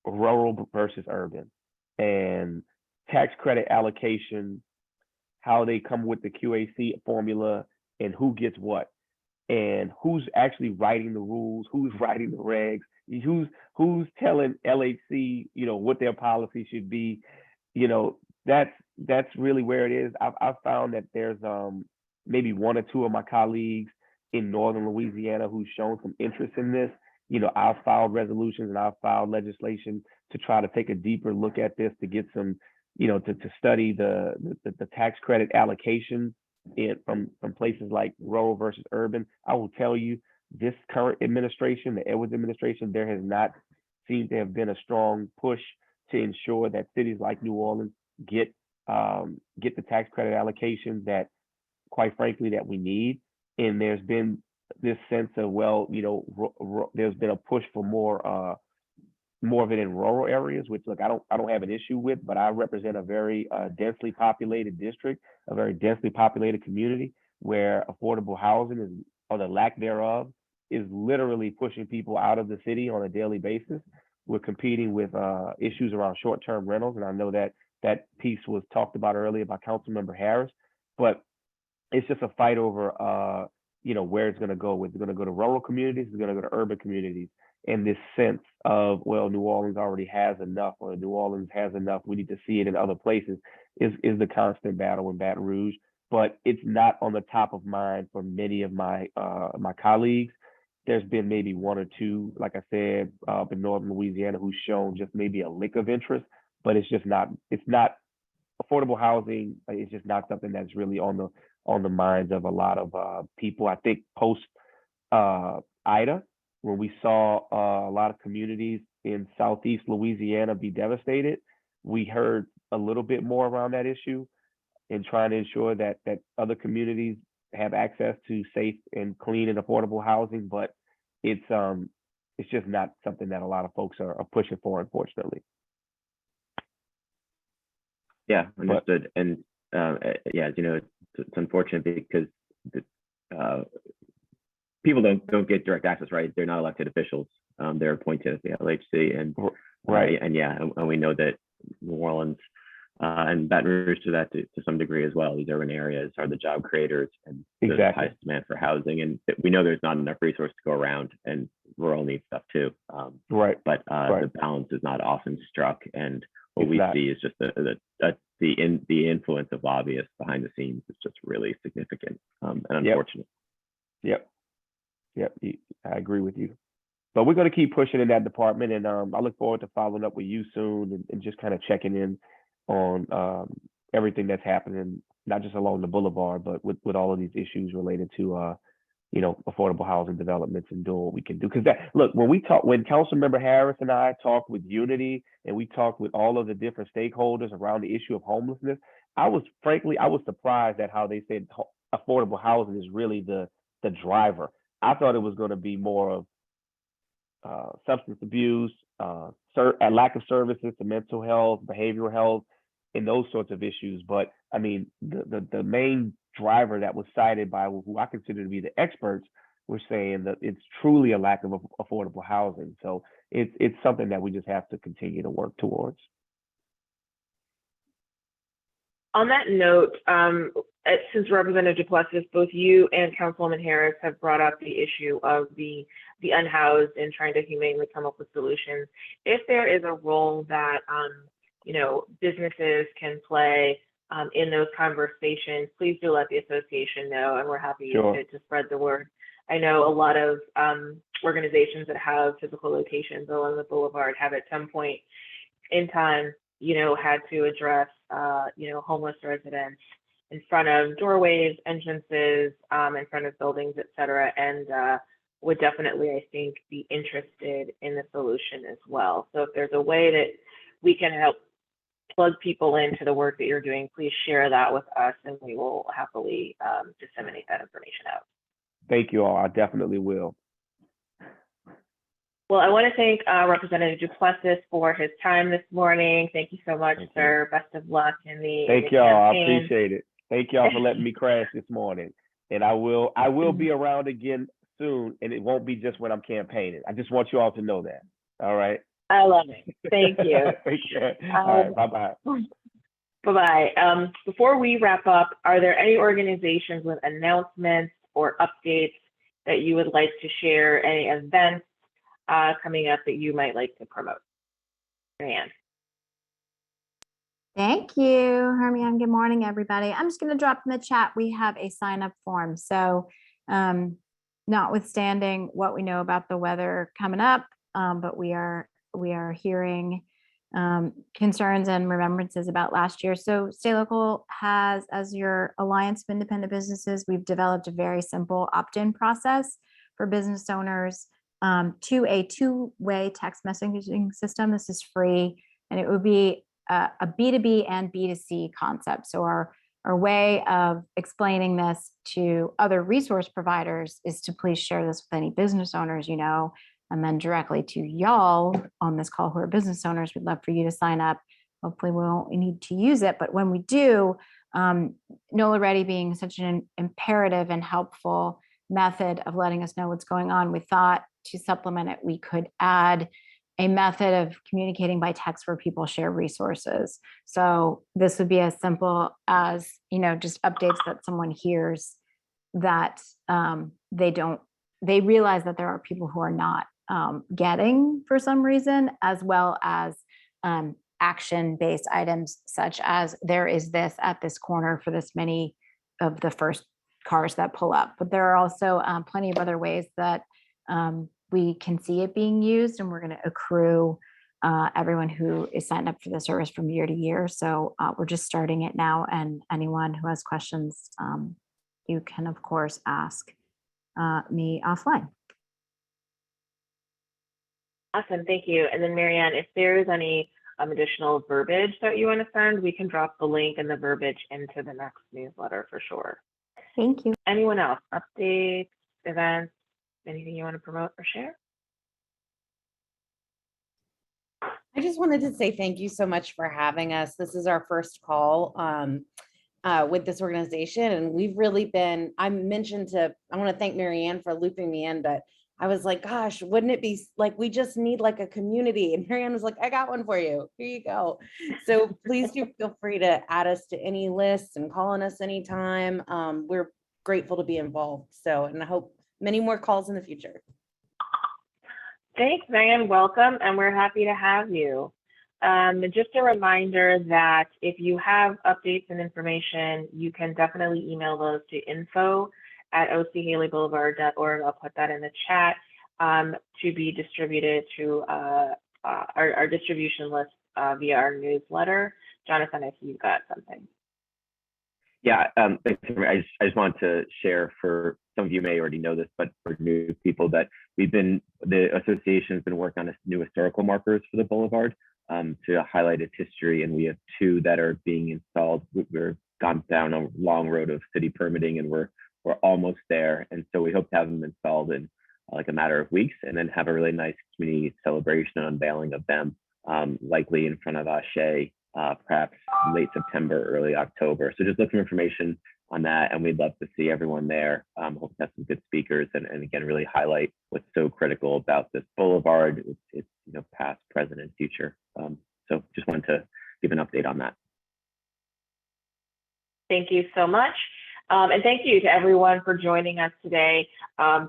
rural versus urban, and tax credit allocation, how they come with the QAC formula, and who gets what, and who's actually writing the rules, who's writing the regs, who's telling LHC, what their policy should be. That's really where it is. I've found that there's maybe one or two of my colleagues in northern Louisiana who's shown some interest in this. I've filed resolutions and I've filed legislation to try to take a deeper look at this, to get some, to study the tax credit allocation from places like rural versus urban. I will tell you, this current administration, the Edwards administration, there has not seemed to have been a strong push to ensure that cities like New Orleans get the tax credit allocation that, quite frankly, that we need. And there's been this sense of, there's been a push for more of it in rural areas, which, look, I don't have an issue with, but I represent a very densely populated district, a very densely populated community where affordable housing is, or the lack thereof, is literally pushing people out of the city on a daily basis. We're competing with issues around short-term rentals, and I know that piece was talked about earlier by Councilmember Harris, but it's just a fight over where it's going to go. It's going to go to rural communities, it's going to go to urban communities. And this sense of, well, New Orleans already has enough, or New Orleans has enough, we need to see it in other places, is the constant battle in Baton Rouge. But it's not on the top of mind for many of my my colleagues. There's been maybe one or two, like I said, up in northern Louisiana, who's shown just maybe a lick of interest, but it's not affordable housing. It's just not something that's really on the minds of a lot of people. I think post Ida, when we saw a lot of communities in Southeast Louisiana be devastated, we heard a little bit more around that issue and trying to ensure that other communities have access to safe and clean and affordable housing. But it's just not something that a lot of folks are pushing for, unfortunately. Yeah, understood. And yeah, it's unfortunate because people don't get direct access, right? They're not elected officials. They're appointed at the LHC, and right, and we know that New Orleans and Baton Rouge to some degree as well. These urban areas are the job creators and the highest demand for housing, and we know there's not enough resource to go around, and rural needs stuff too. Right. But the balance is not often struck, and what we see is just the influence of lobbyists behind the scenes is just really significant and unfortunate. Yep, I agree with you. But we're going to keep pushing in that department, and I look forward to following up with you soon and just kind of checking in on everything that's happening, not just along the boulevard, but with all of these issues related to affordable housing developments and doing what we can do. Because when Councilmember Harris and I talked with Unity and we talked with all of the different stakeholders around the issue of homelessness, I was surprised at how they said affordable housing is really the driver. I thought it was going to be more of substance abuse, a lack of services to mental health, behavioral health, and those sorts of issues. But I mean, the main driver that was cited by who I consider to be the experts were saying that it's truly a lack of affordable housing. So it's something that we just have to continue to work towards. On that note, since Representative Duplessis, both you and Councilwoman Harris have brought up the issue of the unhoused and trying to humanely come up with solutions. If there is a role that businesses can play in those conversations, please do let the association know, and we're happy to spread the word. I know a lot of organizations that have physical locations along the boulevard have at some point in time, had to address, homeless residents in front of doorways, entrances, in front of buildings, et cetera. And would definitely, I think, be interested in the solution as well. So if there's a way that we can help plug people into the work that you're doing, please share that with us, and we will happily disseminate that information out. Thank you all. I definitely will. Well, I want to thank Representative Duplessis for his time this morning. Thank you so much, Thank you. sir. Best of luck in the Thank y'all. I campaign. appreciate it. Thank y'all for letting me crash this morning. And I will be around again soon, and it won't be just when I'm campaigning. I just want you all to know that. All right. I love it. Thank you. All right. Bye-bye. Bye-bye. Before we wrap up, are there any organizations with announcements or updates that you would like to share? Any events coming up that you might like to promote? Marianne. Thank you, Hermione. Good morning, everybody. I'm just going to drop in the chat. We have a sign-up form. So notwithstanding what we know about the weather coming up, but we are hearing concerns and remembrances about last year. So Stay Local has, as your Alliance of Independent Businesses, we've developed a very simple opt-in process for business owners to a two-way text messaging system. This is free, and it would be a B2B and B2C concept. So our way of explaining this to other resource providers is to please share this with any business owners you know, and then directly to y'all on this call who are business owners. We'd love for you to sign up. Hopefully we won't need to use it, but when we do, NOLA Ready being such an imperative and helpful method of letting us know what's going on, we thought to supplement it, we could add a method of communicating by text where people share resources. So this would be as simple as, just updates that someone hears that they realize that there are people who are not getting for some reason, as well as action-based items such as there is this at this corner for this many of the first cars that pull up. But there are also plenty of other ways that we can see it being used, and we're going to accrue everyone who is signed up for the service from year to year. So we're just starting it now, and anyone who has questions, you can of course ask me offline. Awesome, thank you. And then Marianne, if there is any additional verbiage that you want to send, we can drop the link and the verbiage into the next newsletter for sure. Thank you. Anyone else? Updates, events, anything you want to promote or share? I just wanted to say thank you so much for having us. This is our first call with this organization, and we've really been, I want to thank Marianne for looping me in, but I was like, gosh, wouldn't it be like, we just need like a community. And Marianne was like, I got one for you. Here you go. So please do feel free to add us to any lists and call on us anytime. We're grateful to be involved. So, and I hope many more calls in the future. Thanks, Marianne. Welcome, and we're happy to have you. Just a reminder that if you have updates and information, you can definitely email those to info@OCHaleyBoulevard.org. I'll put that in the chat to be distributed to our distribution list via our newsletter. Jonathan, I see you've got something. Yeah, thanks. I just wanted to share, for some of you may already know this, but for new people, that the association has been working on new historical markers for the boulevard to highlight its history, and we have 2 that are being installed. We're gone down a long road of city permitting, and we're almost there, and so we hope to have them installed in like a matter of weeks, and then have a really nice community celebration and unveiling of them, likely in front of OCHBMBA, perhaps late September, early October. So just look for information on that, and we'd love to see everyone there. Hope to have some good speakers, and again, really highlight what's so critical about this boulevard, its past, present, and future. So just wanted to give an update on that. Thank you so much. And thank you to everyone for joining us today.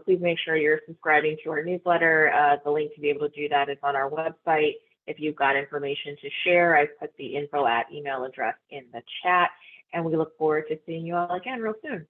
Please make sure you're subscribing to our newsletter. The link to be able to do that is on our website. If you've got information to share, I've put the info@ email address in the chat, and we look forward to seeing you all again real soon.